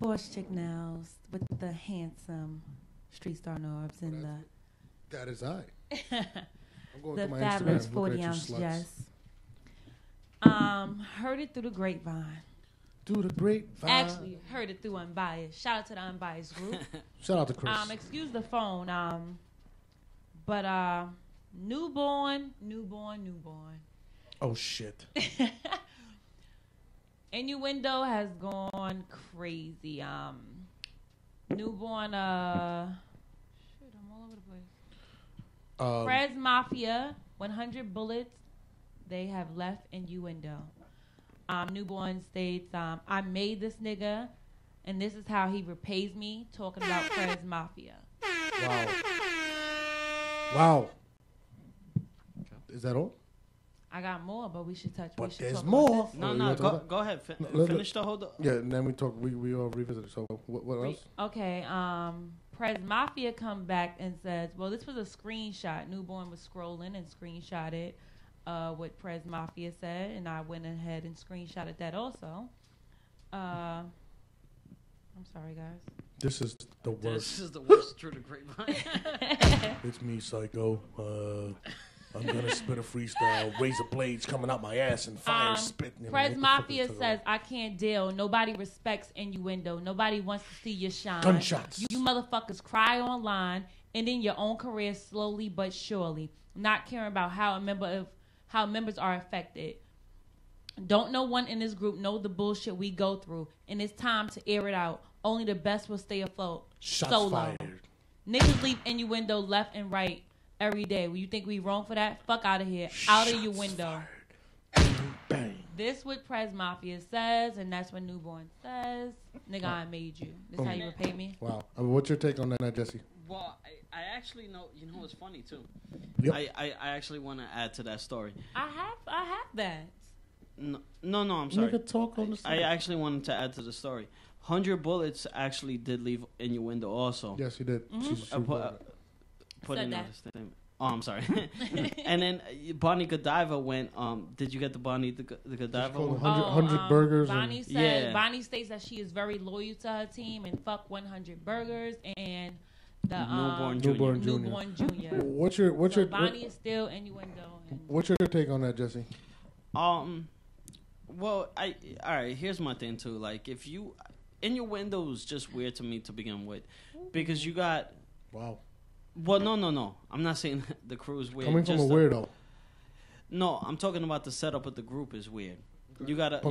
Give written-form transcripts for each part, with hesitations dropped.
Boss Chick Nails with the handsome Street Star Norbs and that is I. I'm going the to my fabulous Instagram. 40-ounce Jess. Heard it through the grapevine. Through the grapevine. Actually, heard it through Unbiased. Shout out to the Unbiased group. Shout out to Chris. Excuse the phone. But newborn. Oh shit. Innuendo has gone crazy. Newborn. Shit, I'm all over the place. Prez Mafia, 100 bullets. They have left Innuendo. Newborn states, I made this nigga, and this is how he repays me, talking about Prez Mafia. Wow. Is that all? I got more, but we should touch. But there's more. No, go ahead. Finish the whole. Yeah, and then we talk. We all revisit it. So what else? Okay. Prez Mafia come back and says, well, this was a screenshot. Newborn was scrolling and screenshotted what Prez Mafia said, and I went ahead and screenshotted that also. I'm sorry, guys. This is the worst. This is the worst through the grapevine. It's me, Psycho. I'm gonna spit a freestyle. Razor blades coming out my ass and fire spitting. Prez Mafia says, I can't deal. Nobody respects Innuendo. Nobody wants to see you shine. Gunshots. You motherfuckers cry online, ending your own career slowly but surely, not caring about how members are affected. Don't no one in this group know the bullshit we go through, and it's time to air it out. Only the best will stay afloat. Shots Solo. fired. Niggas leave Innuendo left and right every day. Well, you think we wrong for that? Fuck out of here. Out of your window. Bang. This what Prez Mafia says, and that's what Newborn says. Nigga, I made you. This how you repay me? Wow. What's your take on that, Jesse? Well, I actually know. You know what's funny too? Yep. I actually want to add to that story. I have that. No, I'm sorry. Nigga, talk on the side. I actually wanted to add to the story. 100 bullets actually did leave Innuendo also. Yes, he did. Mm-hmm. Put Said in that. a statement. Oh, I'm sorry. And then Bonnie Godiva went. Did you get the Bonnie the Godiva? 100 burgers. Bonnie said. Bonnie states that she is very loyal to her team and fuck 100 burgers and the newborn junior. What's your Bonnie is still Innuendo. What's your take on that, Jesse? Well, all right. Here's my thing too. Like, if you Innuendo is just weird to me to begin with, because you got. Wow. Well, no. I'm not saying the crew is weird. Coming from a weirdo. No, I'm talking about the setup of the group is weird. You got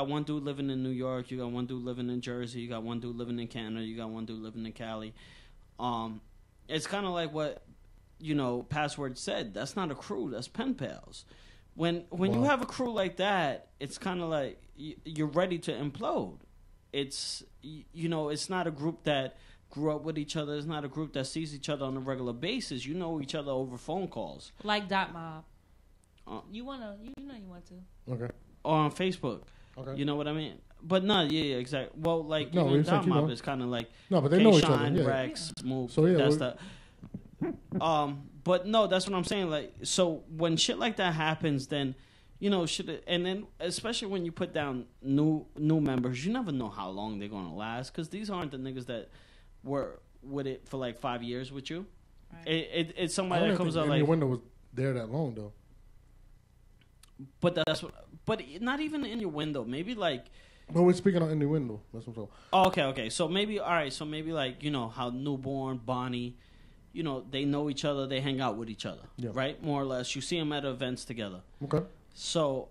one dude living in New York. You got one dude living in Jersey. You got one dude living in Canada. You got one dude living in Cali. It's kind of like what Password said. That's not a crew. That's pen pals. When you have a crew like that, it's kind of like you're ready to implode. It's it's not a group that grew up with each other. It's not a group that sees each other on a regular basis. You know each other over phone calls. Like Dot Mob. You want to. Okay. Or on Facebook. Okay. You know what I mean? But no, yeah, exactly. Well, like even Dot Mob is kind of like but they know each other. Yeah. Rex, Smooth. So that's the. But no, that's what I'm saying. Like, so when shit like that happens, then and then especially when you put down new members, you never know how long they're gonna last because these aren't the niggas that were with it for like 5 years with you. Right. It's somebody that comes out like Innuendo was there that long though. But but not even in your window. Maybe like. But we're speaking on Innuendo. That's what I'm saying. Oh, okay. So maybe like how Newborn, Bonnie, they know each other. They hang out with each other, right? More or less. You see them at events together. Okay. So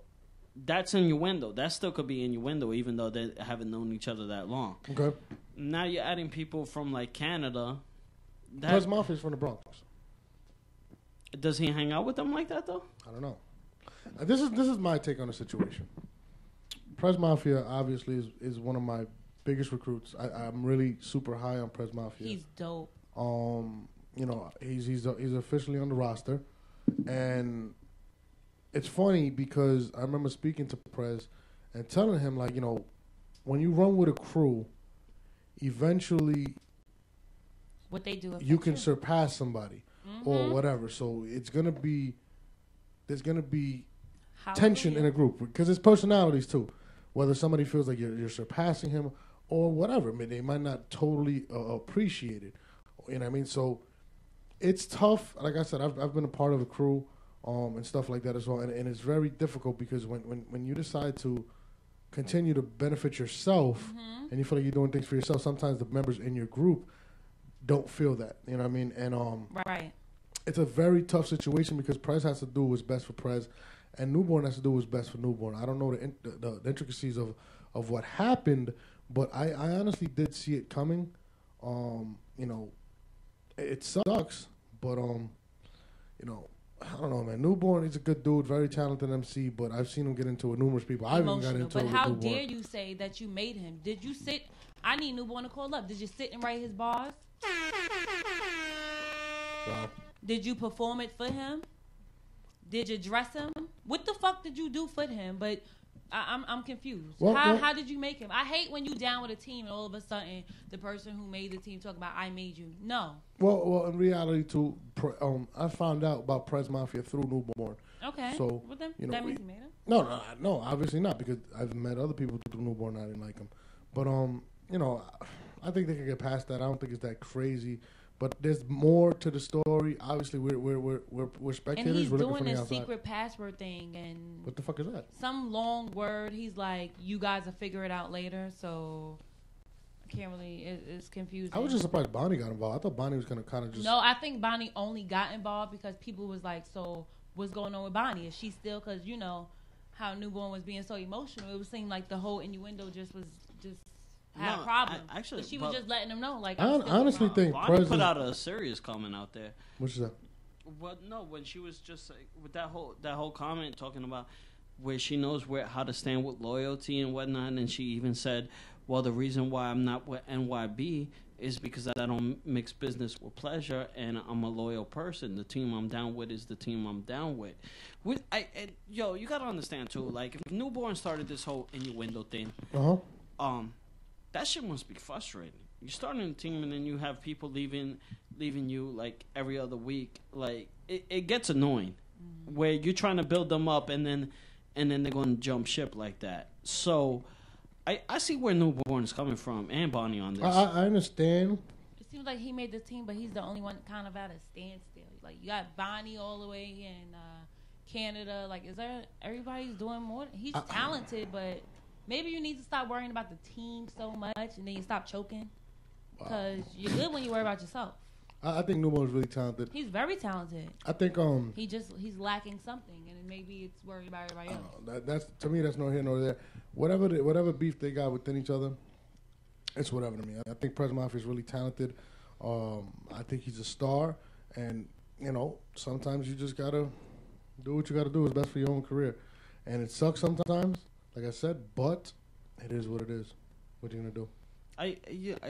that's Innuendo. That still could be Innuendo, even though they haven't known each other that long. Okay. Now you're adding people from like Canada. Prez Mafia's from the Bronx. Does he hang out with them like that though? I don't know. This is my take on the situation. Prez Mafia obviously is one of my biggest recruits. I'm really super high on Prez Mafia. He's dope. He's officially on the roster, and it's funny because I remember speaking to Prez and telling him like, when you run with a crew, eventually, what they do, you can surpass somebody or whatever. So there's gonna be tension in a group because it's personalities too. Whether somebody feels like you're surpassing him or whatever. I mean, they might not totally appreciate it. You know what I mean? So it's tough. Like I said, I've been a part of a crew and stuff like that as well. And it's very difficult because when you decide to continue to benefit yourself and you feel like you're doing things for yourself, sometimes the members in your group don't feel that. You know what I mean? And right. It's a very tough situation because Prez has to do what's best for Prez and Newborn has to do what's best for Newborn. I don't know the intricacies of what happened, but I honestly did see it coming. You know, it sucks, but you know, I don't know, man. Newborn, he's a good dude, very talented MC, but I've seen him get into it numerous people. I even got into it with how Newborn. dare you say that you made him? Did you sit? I need Newborn to call up. Did you sit and write his bars? Wow. Did you perform it for him? Did you dress him? What the fuck did you do for him? But I'm confused. How did you make him? I hate when you down with a team and all of a sudden the person who made the team talk about I made you. No. Well, in reality too, I found out about Prez Mafia through Newborn. Okay. So well, then, you know, that means he made him. No, obviously not because I've met other people through Newborn and I didn't like him. But you know, I think they can get past that. I don't think it's that crazy. But there's more to the story. Obviously, we're spectators. And he's we're doing this outside. secret password thing, and what the fuck is that? Some long word. He's like, "You guys will figure it out later." So I can't really. It's confusing. I was just surprised Bonnie got involved. I thought Bonnie was gonna kind of just. No, I think Bonnie only got involved because people was like, "So what's going on with Bonnie? Is she still?" Because you know how Newborn was being so emotional. It would seem like the whole Innuendo just had a problem. Actually, she was just letting them know. Like, I honestly think Bonnie put out a serious comment out there. What's that? Well, no, when she was just like, with that whole comment talking about where she knows how to stand with loyalty and whatnot, and she even said, "Well, the reason why I'm not with NYB is because I don't mix business with pleasure, and I'm a loyal person. The team I'm down with is the team I'm down with." You gotta understand too. Like, if Newborn started this whole Innuendo thing, that shit must be frustrating. You're starting a team and then you have people leaving you like every other week. Like it gets annoying, where you're trying to build them up and then they're going to jump ship like that. So I see where Newborn is coming from and Bonnie on this. I understand. It seems like he made the team, but he's the only one kind of at a standstill. Like, you got Bonnie all the way in Canada. Like, everybody's doing more? He's talented, but maybe you need to stop worrying about the team so much and then you stop choking. Because you're good when you worry about yourself. I think Newborn is really talented. He's very talented. I think he's lacking something, and maybe it's worried about everybody else. That's to me. That's no here nor there. Whatever beef they got within each other, it's whatever to me. I think Prez Mafia is really talented. I think he's a star, and you know sometimes you just gotta do what you gotta do. What's best for your own career, and it sucks sometimes, like I said, but it is what it is. What are you gonna do? A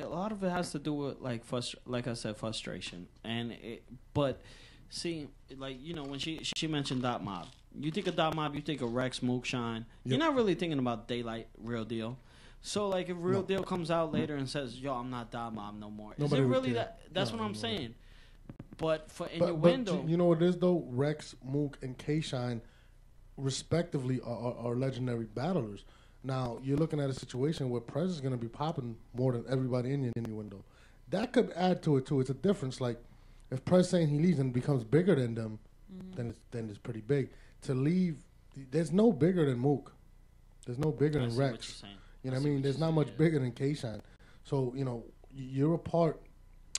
lot of it has to do with like I said, frustration, but see, like, you know, when she mentioned Dot Mob, you think of Dot Mob, you think of Rex, Mook, Shine. Yep. You're not really thinking about Daylight, Real Deal. So like, if Real Deal comes out later and says, "Yo, I'm not Dot Mob no more," is it really that? That's what I'm saying. But for Innuendo, you know what it is though? Rex, Mook, and K Shine, respectively, are legendary battlers. Now, you're looking at a situation where Prez is going to be popping more than everybody in Innuendo. That could add to it, too. It's a difference. Like, if Prez saying he leaves and becomes bigger than them, then it's pretty big. To leave, there's no bigger than Mook. There's no bigger than Rex. You know what I mean? There's not much bigger than K-Shine. So, you know, you're a part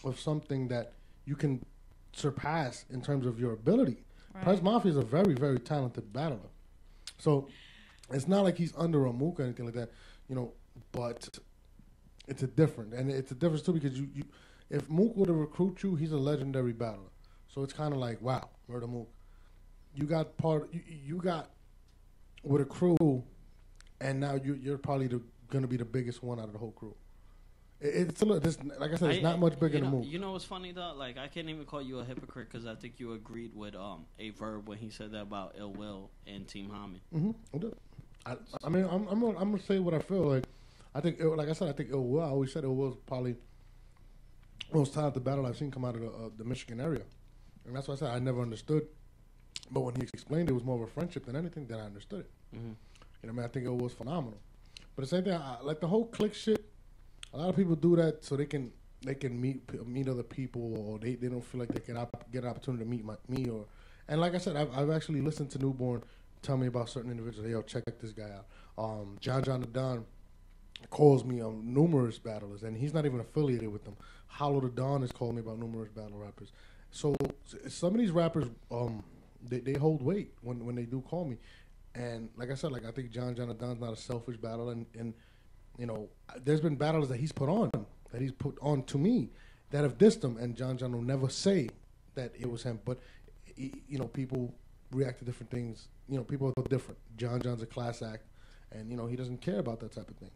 of something that you can surpass in terms of your ability. Right. Prez Mafia is a very, very talented battler. So it's not like he's under a Mook or anything like that, you know, but it's a different. And it's a difference, too, because you if Mook would have recruited you, he's a legendary battler. So it's kind of like, wow, Murder Mook. You got with a crew, and now you're probably going to be the biggest one out of the whole crew. It's a little, like I said, it's not much bigger than Mook. You know what's funny, though? Like, I can't even call you a hypocrite because I think you agreed with A Verb when he said that about Ill Will and Team Hamid. Mm-hmm. I mean, I'm gonna say what I feel. Like, I think, like I said, I think Ill Will. I always said Ill Will's probably most talented battle I've seen come out of the Michigan area, and that's why I said I never understood. But when he explained it was more of a friendship than anything, then I understood it. Mm-hmm. You know, I mean, I think Ill Will's phenomenal. But the same thing, like the whole clique shit. A lot of people do that so they can meet other people, or they don't feel like they can get an opportunity to meet me. And like I said, I've actually listened to Newborn tell me about certain individuals. Hey, yo, check this guy out. John the Don calls me numerous battlers, and he's not even affiliated with them. Hollow the Don has called me about numerous battle rappers. So some of these rappers, they hold weight when they do call me. And like I said, like I think John the Don's not a selfish battler, and you know, there's been battles that he's put on to me that have dissed him, and John will never say that it was him. But you know, people react to different things. You know, people are different. John's a class act, and you know, he doesn't care about that type of thing.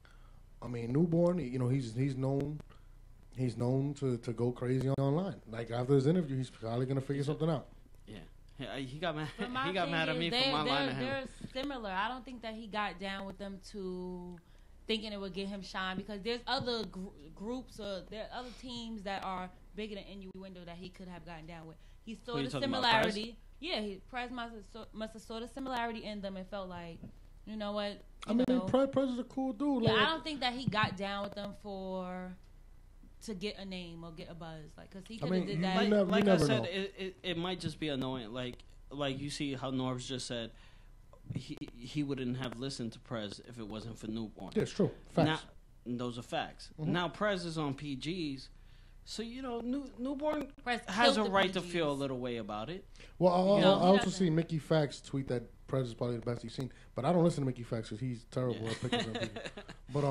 I mean, Newborn, you know, he's known to go crazy online. Like after his interview, he's probably gonna figure something out. Yeah, he got mad. He got mad at me for my line at him. They're similar. I don't think that he got down with them to thinking it would get him shine, because there's other groups or there are other teams that are bigger than Innuendo that he could have gotten down with. He saw the similarity. Yeah, Prez must have saw the similarity in them and felt like, you know what? Prez is a cool dude. Yeah, I don't think that he got down with them to get a name or get a buzz, like, because he could have did that. Like I said, it might just be annoying. Like you see how Norbs just said, he wouldn't have listened to Prez if it wasn't for Newborn. Yeah, it's true. Facts. Now, those are facts. Mm-hmm. Now Prez is on PGs, so you know Newborn has a right to feel a little way about it. Well, I also see Mickey Fax tweet that Prez is probably the best he's seen, but I don't listen to Mickey Fax because he's terrible at picking up people. But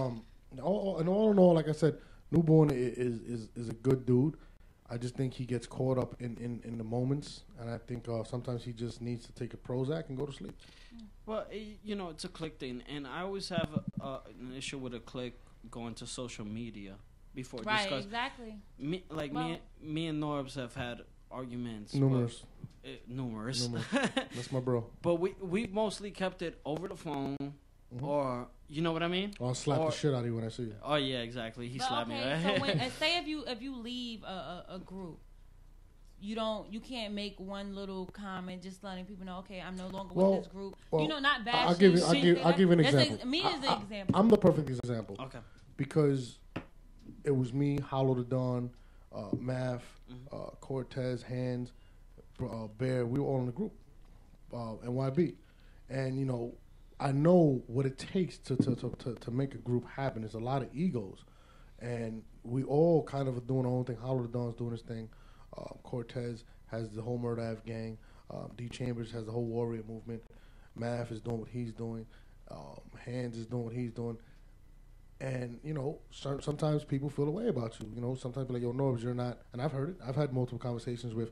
all in all, like I said, Newborn is a good dude. I just think he gets caught up in the moments, and I think sometimes he just needs to take a Prozac and go to sleep. Well, you know, it's a click thing, and I always have an issue with a click going to social media before discuss. Right, exactly. Me and Norbs have had arguments. Numerous. That's my bro. But we mostly kept it over the phone. Mm-hmm. Or you know what I mean? Or I'll slap the shit out of you when I see you. Oh yeah, exactly. He slapped me. Right? So say if you leave a group, you can't make one little comment just letting people know, okay, I'm no longer with this group. Well, you know, not bad. I'll give you an example. Me as an example. I'm the perfect example. Okay. Because it was me, Hollow the Dawn, Math, Cortez, Hands, Bear. We were all in the group, NYB, and you know. I know what it takes to make a group happen. There's a lot of egos, and we all kind of are doing our own thing. Hollow the Dawn's doing his thing. Cortez has the whole Murder Ave gang. D Chambers has the whole Warrior movement. Math is doing what he's doing. Hands is doing what he's doing. And, you know, sometimes people feel a way about you. You know, sometimes like, yo, Norbs, you're not. And I've heard it. I've had multiple conversations with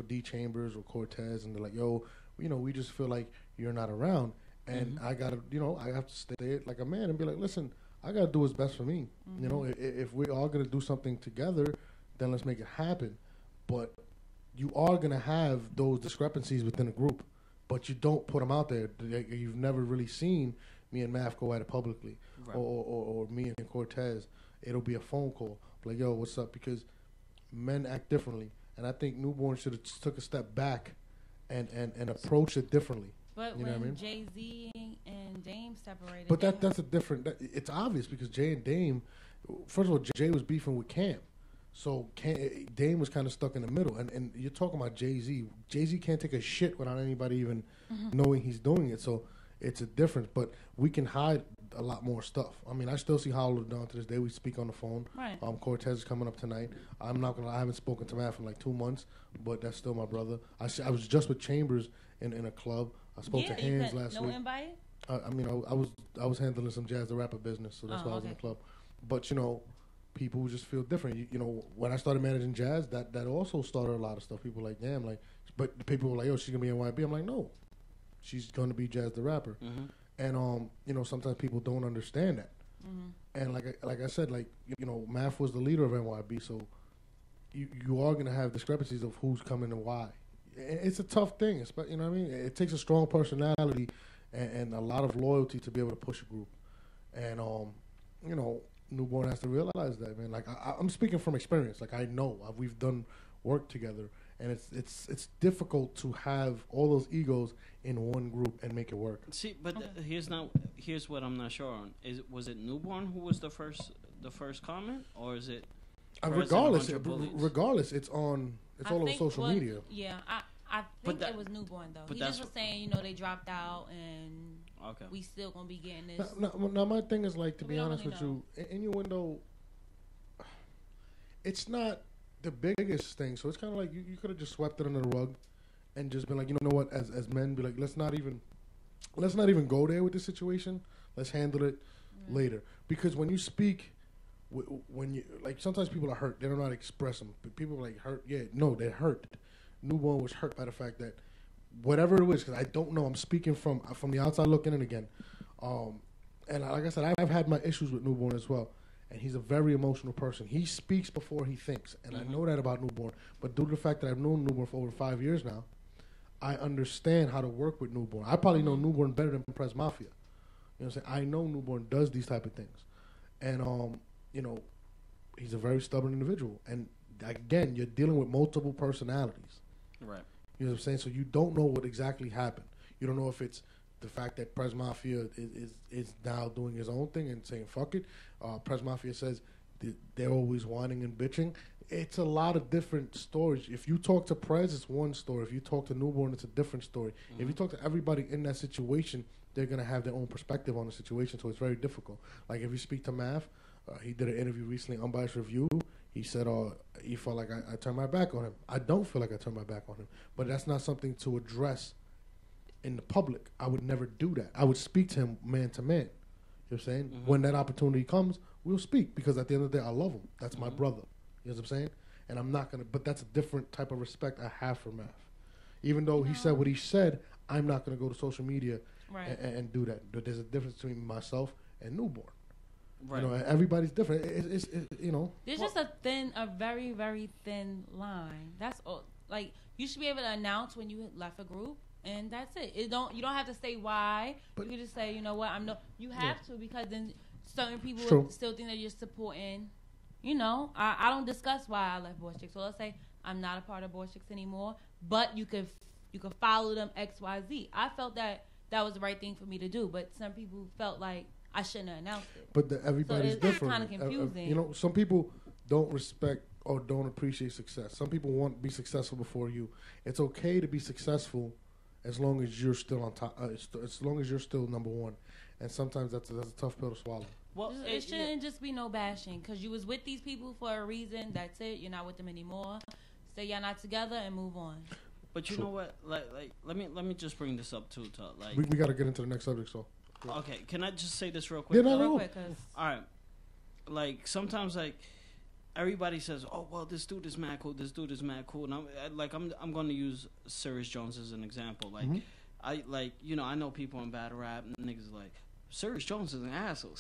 D Chambers or Cortez, and they're like, yo, you know, we just feel like you're not around. And I gotta, you know, I have to stay like a man and be like, listen, I gotta do what's best for me. Mm-hmm. You know, if we're all gonna do something together, then let's make it happen. But you are gonna have those discrepancies within a group, but you don't put them out there. You've never really seen me and Math go at it publicly, right. or me and Cortez. It'll be a phone call, like, yo, what's up? Because men act differently, and I think Newborn should have took a step back and approach it differently. But you when Jay-Z and Dame separated... But that's a different... it's obvious because Jay and Dame... First of all, Jay was beefing with Cam. So Dame was kind of stuck in the middle. And you're talking about Jay-Z. Jay-Z can't take a shit without anybody even knowing he's doing it. So it's a difference. But we can hide a lot more stuff. I mean, I still see Hollow down to this day. We speak on the phone. Right. Cortez is coming up tonight. I'm not going to... I haven't spoken to Matt in like 2 months. But that's still my brother. I was just with Chambers in a club. I spoke to Hands last week. No invite? I mean, I was handling some Jazz the Rapper business, so that's why I was in the club. But, you know, people just feel different. You know, when I started managing Jazz, that also started a lot of stuff. People were like, damn, like, but people were like, yo, she's going to be NYB. I'm like, no, she's going to be Jazz the Rapper. Mm-hmm. And, you know, sometimes people don't understand that. Mm-hmm. And like I said, like, you know, Math was the leader of NYB, so you are going to have discrepancies of who's coming and why. It's a tough thing. You know what I mean? It takes a strong personality and a lot of loyalty to be able to push a group. And, you know, Newborn has to realize that, man. Like, I'm speaking from experience. Like, I know. We've done work together. And it's difficult to have all those egos in one group and make it work. See, but here's what I'm not sure on. Was it Newborn who was the first the first comment, or is it? Regardless, it's all over social media. Yeah, I think it was Newborn though. He just was saying, they dropped out and we still gonna be getting this. Now my thing is like, to be honest with you, Innuendo, it's not the biggest thing, so it's kind of like you could have just swept it under the rug and just been like, you know what, as men, be like, let's not even go there with this situation. Let's handle it later. Because when you speak, when you like, sometimes people are hurt. They don't know how to express them. But people are like hurt. Yeah, no, they're hurt. Newborn was hurt by the fact that whatever it was, because I don't know. I'm speaking from the outside looking in again. And like I said, I've had my issues with Newborn as well. And he's a very emotional person. He speaks before he thinks. And I know that about Newborn. But due to the fact that I've known Newborn for over 5 years now, I understand how to work with Newborn. I probably know Newborn better than Press Mafia. You know what I'm saying? I know Newborn does these type of things. And, he's a very stubborn individual. And, again, you're dealing with multiple personalities. Right. You know what I'm saying? So you don't know what exactly happened. You don't know if it's the fact that Press Mafia is now doing his own thing and saying, fuck it. Press Mafia says they're always whining and bitching. It's a lot of different stories. If you talk to Prez, it's one story. If you talk to Newborn, it's a different story. If you talk to everybody in that situation, they're going to have their own perspective on the situation, so it's very difficult. Like if you speak to Mav, he did an interview recently, Unbiased Review. He said he felt like I turned my back on him. I don't feel like I turned my back on him. But that's not something to address in the public. I would never do that. I would speak to him man to man. You know what I'm saying? When that opportunity comes, we'll speak. Because at the end of the day, I love him. That's my brother. You know what I'm saying? And I'm not going to... But that's a different type of respect I have for Mav. Even though he said what he said, I'm not going to go to social media and do that. But there's a difference between myself and Newborn. Right. Everybody's different. It's There's just a very, very thin line. That's all. Like, you should be able to announce when you left a group, and that's it. You don't have to say why. But you can just say, you know what, you have to, because then certain people will still think that you're supporting. I don't discuss why I left Boy Chicks. So let's say I'm not a part of Boy Chicks anymore, but you could follow them XYZ. I felt that was the right thing for me to do, but some people felt like I shouldn't have announced it. But everybody's different. It's kind of confusing. Some people don't respect or don't appreciate success. Some people want to be successful before you. It's okay to be successful as long as you're still on top. As long as you're still number one. And sometimes that's a tough pill to swallow. Well, it shouldn't just be no bashing, because you was with these people for a reason. That's it. You're not with them anymore. Say y'all not together and move on. But you know what? Like, let me just bring this up too. Like, we got to get into the next subject. So. Okay, can I just say this real quick? Yeah, real quick. All right. Like, sometimes, like, everybody says, oh, well, this dude is mad cool, this dude is mad cool. And I'm going to use Sirius Jones as an example. Like, I know people in battle rap, and niggas like, Sirius Jones is an asshole.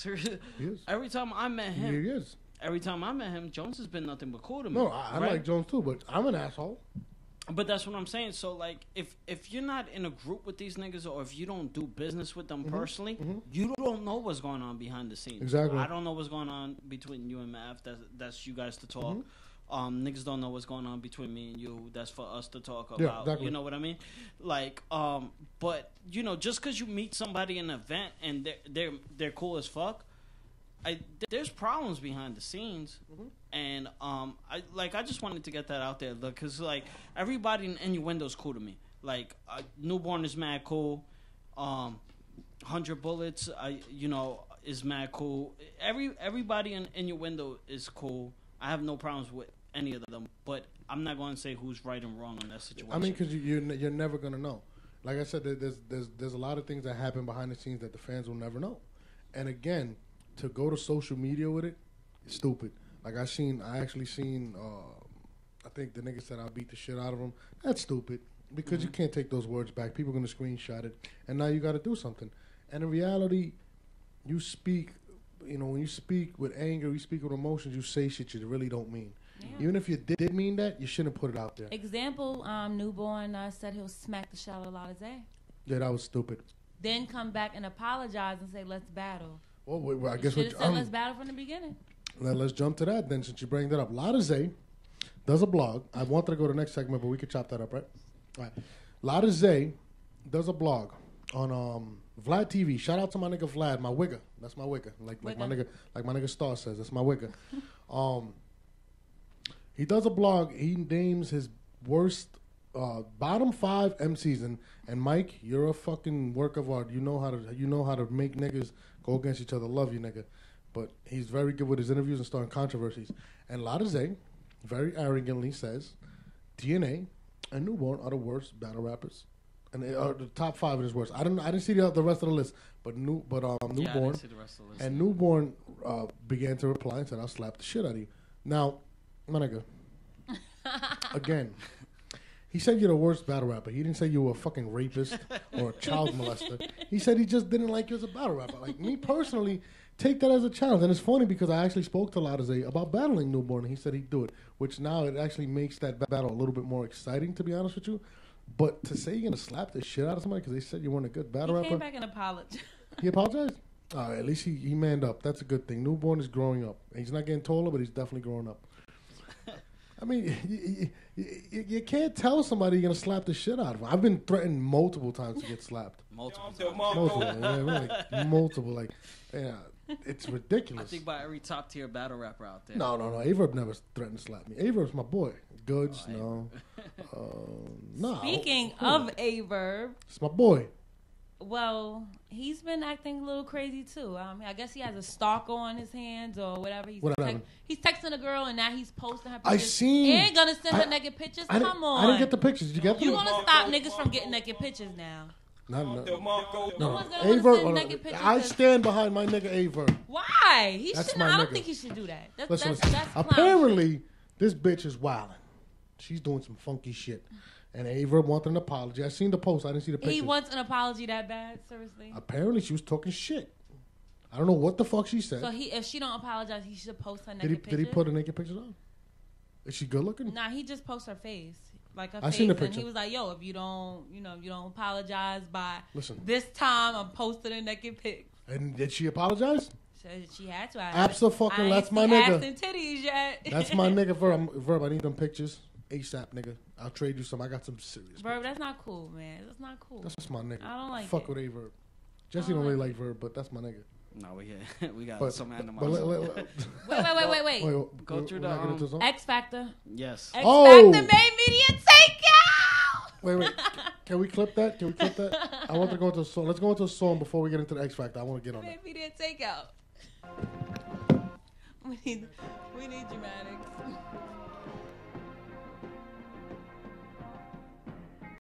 Every time I met him. He is. Every time I met him, Jones has been nothing but cool to me. No, I like Jones too, but I'm an asshole. But that's what I'm saying. So, like, if you're not in a group with these niggas, or if you don't do business with them personally, you don't know what's going on behind the scenes. Exactly. I don't know what's going on between you and Mav. That's you guys to talk. Niggas don't know what's going on between me and you. That's for us to talk about. Yeah, exactly. You know what I mean? Like, but just because you meet somebody in an event and they're cool as fuck, there's problems behind the scenes, and I just wanted to get that out there, because like everybody in Innuendo's cool to me. Like Newborn is mad cool, 100 Bullets, is mad cool. Everybody in Innuendo is cool. I have no problems with any of them, but I'm not going to say who's right and wrong in that situation. I mean, because you're never going to know. Like I said, there's a lot of things that happen behind the scenes that the fans will never know, and again. To go to social media with it, it's stupid. Like I actually seen. I think the nigga said I beat the shit out of him. That's stupid because you can't take those words back. People are gonna screenshot it, and now you got to do something. And in reality, you speak. When you speak with anger, you speak with emotions. You say shit you really don't mean. Yeah. Even if you did mean that, you shouldn't put it out there. Example: Newborn said he'll smack the shit out of Lottie. Yeah, that was stupid. Then come back and apologize and say, "Let's battle." Well, I guess we said let's battle from the beginning. Let's jump to that then, since you bring that up. Lotta Zay does a blog. I wanted to go to the next segment, but we could chop that up, right? All right. Lotta Zay does a blog, on VladTV. Shout out to my nigga Vlad, my wigger. That's my wigger. Like my nigga Star says, that's my wigger. He does a blog. He names his worst bottom 5 MCs, and Mike, you're a fucking work of art. You know how to make niggas go against each other. Love you, nigga. But he's very good with his interviews and starting controversies. And Latize very arrogantly says DNA and Newborn are the worst battle rappers, and they are the top 5 of his worst. I didn't see the rest of the list, but Newborn and Newborn began to reply and said, "I'll slap the shit out of you." Now, my nigga, again, he said you're the worst battle rapper. He didn't say you were a fucking rapist or a child molester. He said he just didn't like you as a battle rapper. Like, me personally, take that as a challenge. And it's funny because I actually spoke to Latize about battling Newborn, and he said he'd do it, which now it actually makes that battle a little bit more exciting, to be honest with you. But to say you're going to slap the shit out of somebody because they said you weren't a good battle rapper. He came back and apologized. He apologized? All right, at least he manned up. That's a good thing. Newborn is growing up. He's not getting taller, but he's definitely growing up. I mean, you can't tell somebody you're going to slap the shit out of them. I've been threatened multiple times to get slapped. Multiple. Like, yeah, it's ridiculous. I think by every top tier battle rapper out there. No. Averb never threatened to slap me. Averb's my boy. Goods, no. Speaking of Averb. It's my boy. Well, he's been acting a little crazy too. I guess he has a stalker on his hands or whatever. He's texting a girl and now he's posting her pictures. I seen. He ain't gonna send her naked pictures. Come on. I didn't get the pictures. Did you get them? You gonna stop niggas from getting naked pictures now? No. Averb, I stand behind my nigga Averb. Why? He shouldn't. I don't think he should do that. Listen. Apparently, this bitch is wilding. She's doing some funky shit. And Averb wanted an apology. I seen the post. I didn't see the picture. He wants an apology that bad? Seriously? Apparently, she was talking shit. I don't know what the fuck she said. So if she don't apologize, he should post her naked pictures? Did he put her naked pictures on? Is she good looking? Nah, he just posts her face. Like her I face. seen the and picture. he was like, yo, if you don't apologize by this time, I'm posting a naked pic. And did she apologize? She had to. Absolutely. That's my nigga. I ain't seen titties yet. That's my nigga, Verb. I need them pictures. ASAP, nigga. I'll trade you some. I got some serious. Verb, that's not cool, man. That's not cool. That's my nigga. I don't like Fuck with Averb. Jesse don't really like Verb, but that's my nigga. No, we got some animals. Wait. Go through the X Factor. Yes. X Factor made media takeout. Wait. Can we clip that? I want to go into a song. Let's go into a song before we get into the X Factor. I want to get on that. Made media takeout. We need dramatics.